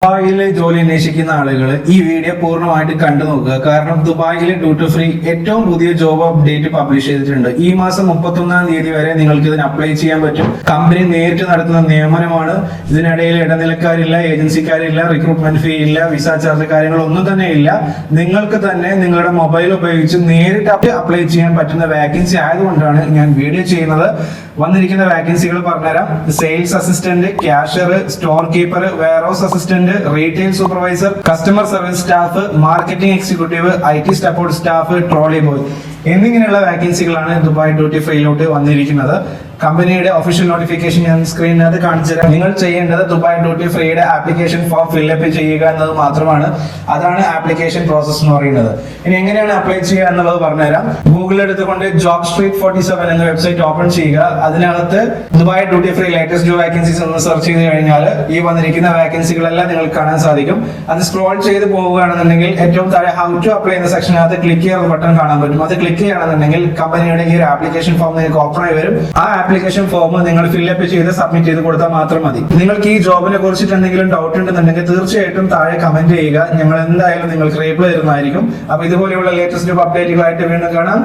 ദുബായിലെ ജോലി അന്വേഷിക്കുന്ന ആളുകൾ ഈ വീഡിയോ പൂർണ്ണമായിട്ട് കണ്ടു നോക്കുക. കാരണം ദുബായിലെ ഡ്യൂട്ടി ഫ്രീ ഏറ്റവും പുതിയ ജോബ് അപ്ഡേറ്റ് പബ്ലിഷ് ചെയ്തിട്ടുണ്ട്. ഈ മാസം 31-ാം തീയതി വരെ നിങ്ങൾക്ക് ഇതിന് അപ്ലൈ ചെയ്യാൻ പറ്റും. കമ്പനി നേരിട്ട് നടത്തുന്ന നിയമനമാണ്. ഇതിനിടയിൽ ഇടനിലക്കാരില്ല, ഏജൻസിക്കാരില്ല, റിക്രൂട്ട്മെന്റ് ഫീ ഇല്ല, വിസ ചാർജ് കാര്യങ്ങളൊന്നും തന്നെ ഇല്ല. നിങ്ങൾക്ക് തന്നെ നിങ്ങളുടെ മൊബൈൽ ഉപയോഗിച്ച് നേരിട്ട് അപ്ലൈ ചെയ്യാൻ പറ്റുന്ന വാക്കൻസി ആയതുകൊണ്ടാണ് ഞാൻ വീഡിയോ ചെയ്യുന്നത്. വന്നിരിക്കുന്ന വാക്കൻസികൾ പറഞ്ഞുതരാം. Sales assistant, cashier, store keeper, warehouse assistant, retail supervisor, customer service staff, marketing executive, IT support staff, trolley boy എന്നിങ്ങനെയുള്ള വാക്കൻസികളാണ് ദുബായ് ഡ്യൂട്ടി ഫ്രീയിലോട്ട് വന്നിരിക്കുന്നത്. കമ്പനിയുടെ ഒഫീഷ്യൽ നോട്ടിഫിക്കേഷൻ ഞാൻ സ്ക്രീനിനകത്ത് കാണിച്ചു തരാം. നിങ്ങൾ ചെയ്യേണ്ടത് ദുബായ് ഡ്യൂട്ടി ഫ്രീയുടെ ആപ്ലിക്കേഷൻ ഫോം ഫില്ലപ്പ് ചെയ്യുക എന്നത് മാത്രമാണ്. അതാണ് ആപ്ലിക്കേഷൻ പ്രോസസ് എന്ന് പറയുന്നത്. ഇനി എങ്ങനെയാണ് അപ്ലൈ ചെയ്യുക എന്നുള്ളത് പറഞ്ഞുതരാം. ഗൂഗിൾ എടുത്തുകൊണ്ട് ജോബ് സ്ട്രീറ്റ് 47 എന്ന വെബ്സൈറ്റ് ഓപ്പൺ ചെയ്യുക. അതിനകത്ത് Dubai duty free latest job vacancies എന്ന് സെർച്ച് ചെയ്ത് കഴിഞ്ഞാൽ ഈ വന്നിരിക്കുന്ന വാക്കൻസികളെല്ലാം നിങ്ങൾക്ക് കാണാൻ സാധിക്കും. അത് സ്ക്രോൾ ചെയ്ത് പോവുകയാണെന്നുണ്ടെങ്കിൽ ഏറ്റവും താഴെ ഹൗ ടു അപ്ലൈ എന്ന സെക്ഷനകത്ത് ക്ലിക്ക് ചെയ്യുന്ന ബട്ടൺ കാണാൻ പറ്റും. അത് ക്ലിക്ക് ചെയ്യുകയാണെന്നുണ്ടെങ്കിൽ കമ്പനിയുടെ ഈ ഒരു ആപ്ലിക്കേഷൻ ഫോം നിങ്ങൾക്ക് ഓപ്പൺ ആയി വരും. ആ ആപ്ലിക്കേഷൻ ഫോം നിങ്ങൾ ഫില്ലപ്പ് ചെയ്ത് സബ്മിറ്റ് ചെയ്ത് കൊടുത്താൽ മാത്രം മതി. നിങ്ങൾക്ക് ഈ ജോബിനെ കുറിച്ചിട്ട് എന്തെങ്കിലും ഡൗട്ട് ഉണ്ടെന്നുണ്ടെങ്കിൽ തീർച്ചയായിട്ടും താഴെ കമന്റ് ചെയ്യുക. ഞങ്ങൾ എന്തായാലും നിങ്ങൾക്ക് റീപ്ലൈ തരുന്നതായിരിക്കും. അപ്പൊ ഇതുപോലെയുള്ള ലേറ്റസ്റ്റ് ജോബ് അപ്ഡേറ്റുകളായിട്ട് വീണ്ടും കാണാം.